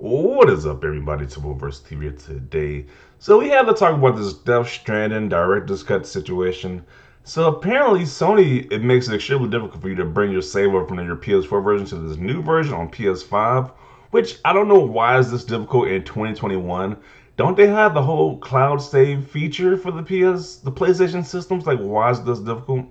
What is up, everybody? To Versus TV today. So we have to talk about this Death Stranding Director's Cut situation. So apparently, Sony it makes it extremely difficult for you to bring your save over from your PS4 version to this new version on PS5. Which I don't know why is this difficult in 2021. Don't they have the whole cloud save feature for the PlayStation systems? Like, why is this difficult?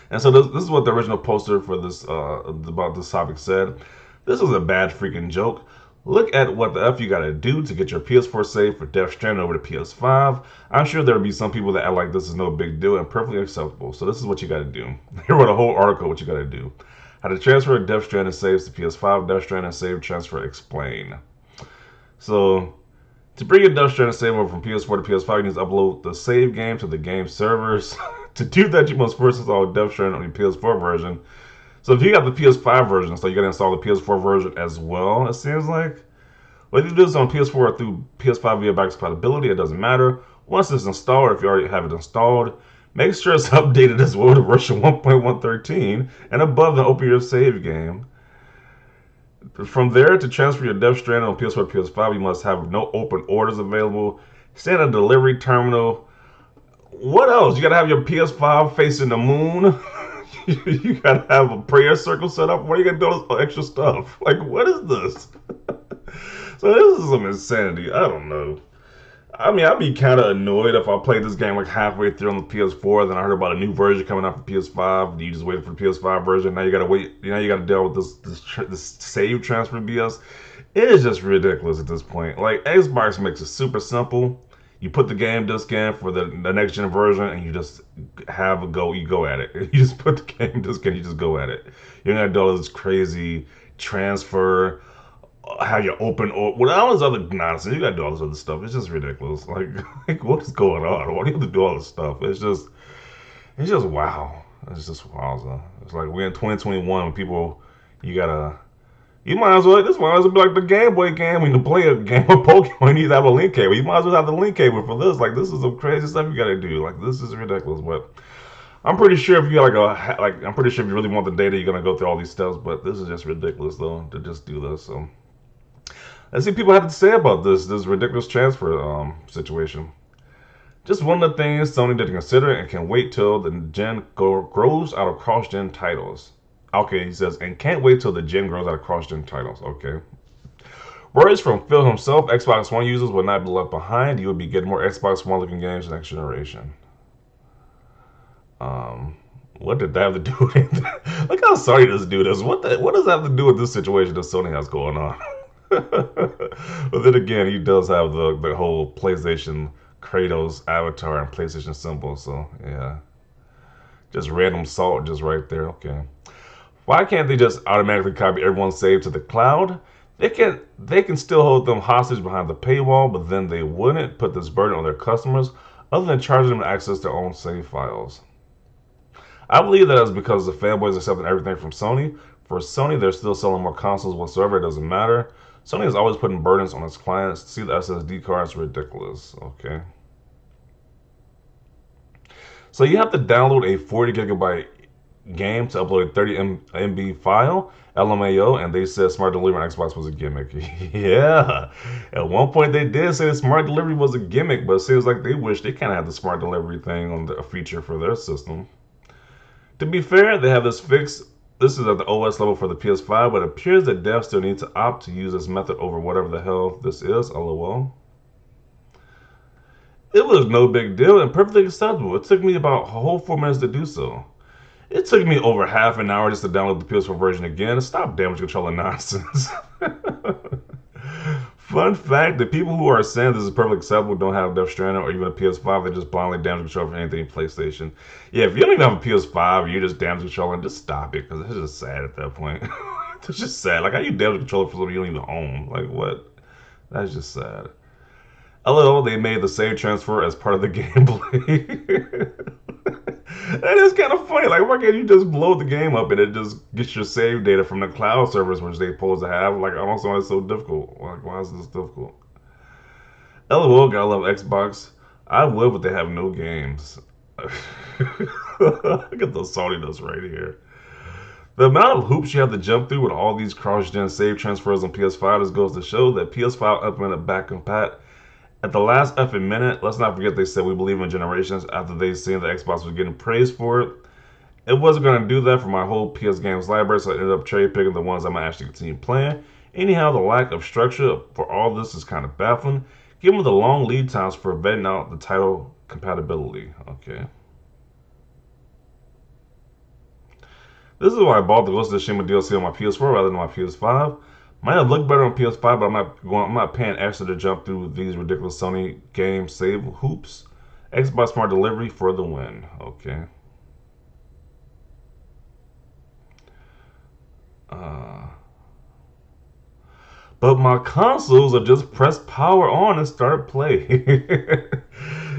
And so this is what the original poster for this about this topic said. This was a bad freaking joke. Look at what the F you gotta do to get your PS4 save for Death Stranding over to PS5. I'm sure there'll be some people that act like this is no big deal and perfectly acceptable. So this is what you gotta do. Here wrote a whole article what you gotta do. How to transfer Death Stranding saves to PS5, Death Stranding save transfer explain. So to bring your Death Stranding save over from PS4 to PS5, you need to upload the save game to the game servers. To do that, you must first install Death Stranding on your PS4 version. So if you got the PS5 version, so you got to install the PS4 version as well, it seems like. Whether you do this on PS4 or through PS5 via backwards compatibility, it doesn't matter. Once it's installed, or if you already have it installed, make sure it's updated as well to version 1.113 and above the open your save game. From there, to transfer your Death Stranding on PS4 to PS5, you must have no open orders available. Stay at a delivery terminal. What else? You gotta have your PS5 facing the moon. You gotta have a prayer circle set up. What are you gonna do with all this extra stuff? Like, what is this? So this is some insanity. I don't know. I mean, I'd be kind of annoyed if I played this game like halfway through on the PS4, then I heard about a new version coming out for PS5. You just waited for the PS5 version. Now you gotta wait. You know, you gotta deal with this save transfer BS. It is just ridiculous at this point. Like Xbox makes it super simple. You put the game disc in for the next gen version, and you just have a go. You go at it. You just put the game disc in. You just go at it. You're not do all this crazy transfer. Have your open or with all this other nonsense. You gotta do all this other stuff. It's just ridiculous. Like what is going on? Why do you have to do all this stuff? It's just wow. It's just wowza. It's like we're in 2021 when people you gotta you might as well this might as well be like the Game Boy game when you play a game of Pokemon you need to have a link cable. You might as well have the link cable for this. Like this is some crazy stuff you gotta do. Like this is ridiculous. But I'm pretty sure if you got like I'm pretty sure if you really want the data you're gonna go through all these steps. But this is just ridiculous though to just do this. So let's see what people have to say about this ridiculous transfer situation. Just one of the things Sony didn't consider and can wait till the gen grows out of cross-gen titles. Okay, he says, and can't wait till the gen grows out of cross-gen titles. Okay. Words from Phil himself, Xbox One users will not be left behind. You will be getting more Xbox One looking games next generation. What did that have to do with it? Look how Sony does do this. What does that have to do with this situation that Sony has going on? But then again, he does have the whole PlayStation Kratos avatar and PlayStation symbol. So yeah, just random salt just right there. Okay, why can't they just automatically copy everyone's save to the cloud? They can still hold them hostage behind the paywall, but then they wouldn't put this burden on their customers other than charging them to access their own save files. I believe that is because the fanboys accepting everything from Sony. For Sony, they're still selling more consoles whatsoever. It doesn't matter. Sony is always putting burdens on its clients. See the SSD cards, ridiculous. Okay. So you have to download a 40 gigabyte game to upload a 30 MB file, LMAO, and they said smart delivery on Xbox was a gimmick. Yeah. At one point they did say smart delivery was a gimmick, but it seems like they wish they kind of had the smart delivery thing on a feature for their system. To be fair, they have this fixed. This is at the OS level for the PS5, but it appears that devs still need to opt to use this method over whatever the hell this is, lol. It was no big deal and perfectly acceptable. It took me about a whole 4 minutes to do so. It took me over half an hour just to download the PS4 version again. Stop damage controlling nonsense. Fun fact, the people who are saying this is perfectly acceptable don't have Death Stranding or even a PS5. They just blindly damage control for anything PlayStation. Yeah, if you don't even have a PS5, you're just damage controlling, just stop it, because it's just sad at that point. It's just sad. Like, how you damage control for something you don't even own? Like, what? That's just sad. LOL, they made the save transfer as part of the gameplay. That is kind of funny. Like, why can't you just blow the game up and it just gets your save data from the cloud servers, which they supposed to have? Like, I don't know why it's so difficult. Like, why is this difficult? LOL, gotta love Xbox. I would, but they have no games. Look at the saltiness right here. The amount of hoops you have to jump through with all these cross-gen save transfers on PS5 just goes to show that PS5 implemented back compat at the last effing minute. Let's not forget they said we believe in generations after they seen the Xbox was getting praised for it. It wasn't going to do that for my whole PS games library, so I ended up cherry picking the ones I might actually continue playing. Anyhow, the lack of structure for all this is kind of baffling, given the long lead times for vetting out the title compatibility. Okay. This is why I bought the Ghost of Tsushima DLC on my PS4 rather than my PS5. Might have looked better on PS5, but I'm not paying extra to jump through these ridiculous Sony game save hoops. Xbox Smart Delivery for the win. Okay. Uh, but my consoles are just press power on and start play.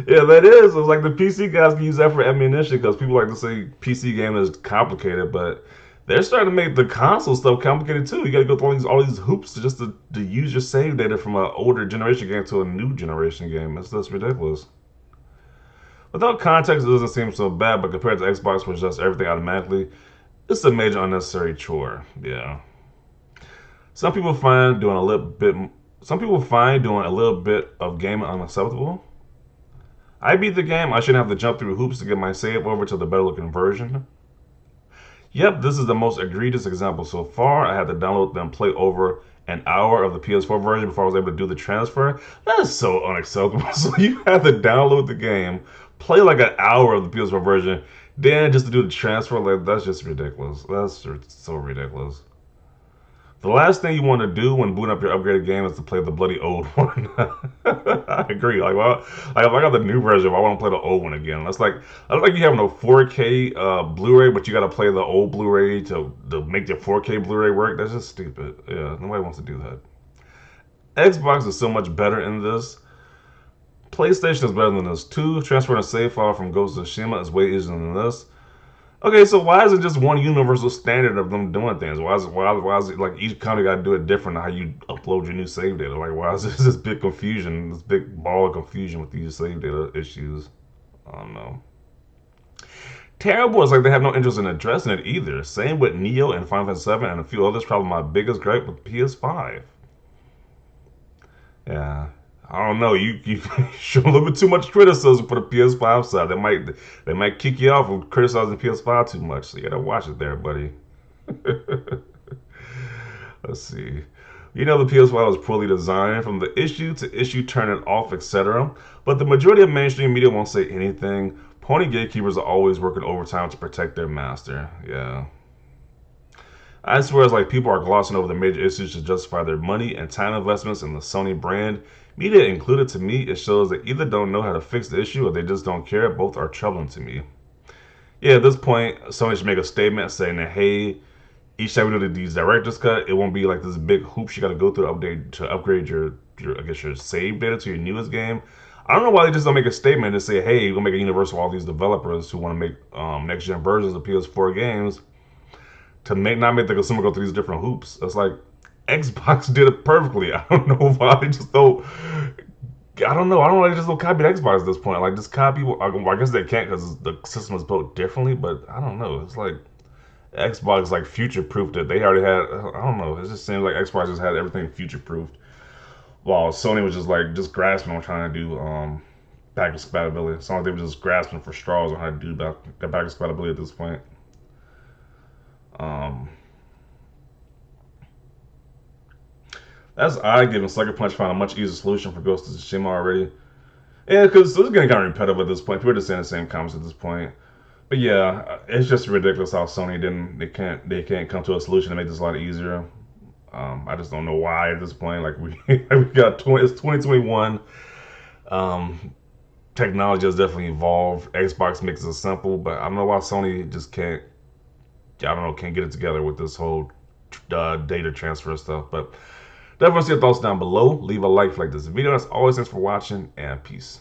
Yeah, that is. It's like the PC guys can use that for ammunition because people like to say PC game is complicated, but they're starting to make the console stuff complicated too. You got to go through all these hoops to use your save data from an older generation game to a new generation game. It's just ridiculous. Without context, it doesn't seem so bad, but compared to Xbox, which does everything automatically, it's a major unnecessary chore. Yeah. Some people find doing a little bit. Some people find doing a little bit of gaming unacceptable. I beat the game. I shouldn't have to jump through hoops to get my save over to the better looking version. Yep, this is the most egregious example so far. I had to download and play over an hour of the PS4 version before I was able to do the transfer. That is so unacceptable. So you have to download the game, play like an hour of the PS4 version, then just to do the transfer. Like that's just ridiculous. That's so ridiculous. The last thing you want to do when booting up your upgraded game is to play the bloody old one. I agree. Like, well, like if I got the new version, I want to play the old one again. That's like you having a 4K Blu-ray, but you got to play the old Blu-ray to make your 4K Blu-ray work. That's just stupid. Yeah, nobody wants to do that. Xbox is so much better in this. PlayStation is better than this too. Transferring a save file from Ghost of Tsushima is way easier than this. Okay, so why is it just one universal standard of them doing things? Why is it like each company got to do it different how you upload your new save data? Like why is this big confusion, this big ball of confusion with these save data issues? I don't know. Terrible is like they have no interest in addressing it either. Same with Neo and Final Fantasy 7 and a few others. Probably my biggest gripe with PS5. Yeah, I don't know. You show a little bit too much criticism for the PS5 side. They might kick you off for criticizing PS5 too much. So you gotta watch it there, buddy. Let's see. You know the PS5 was poorly designed from the issue to issue, turn it off, etc. But the majority of mainstream media won't say anything. Pony gatekeepers are always working overtime to protect their master. Yeah. I swear it's like people are glossing over the major issues to justify their money and time investments in the Sony brand. Media included, to me, it shows they either don't know how to fix the issue or they just don't care. Both are troubling to me. Yeah, at this point, Sony should make a statement saying that, hey, each time we do these director's cut, it won't be like this big hoops you got to go through to upgrade your I guess your save data to your newest game. I don't know why they just don't make a statement and say, hey, we're gonna make a universal for all these developers who want to make next gen versions of PS4 games to not make the consumer go through these different hoops. It's like Xbox did it perfectly. I don't know why they just don't. I don't know. I don't know. They just don't copy Xbox at this point. Like just copy. I guess they can't because the system is built differently. But I don't know. It's like Xbox like future proofed it. They already had. I don't know. It just seems like Xbox just had everything future proofed, while Sony was just grasping on trying to do backwards compatibility. It's like they were just grasping for straws on how to do backwards compatibility at this point. Um, that's odd, given Sucker Punch found a much easier solution for Ghost of Tsushima already. Yeah, because it's getting kind of repetitive at this point. People are just saying the same comments at this point. But yeah, it's just ridiculous how Sony they can't come to a solution to make this a lot easier. I just don't know why at this point. Like we got it's 2021. Technology has definitely evolved. Xbox makes it simple, but I don't know why Sony just can't. I don't know, can't get it together with this whole data transfer stuff. But definitely see your thoughts down below. Leave a like if you like this video. As always, thanks for watching and peace.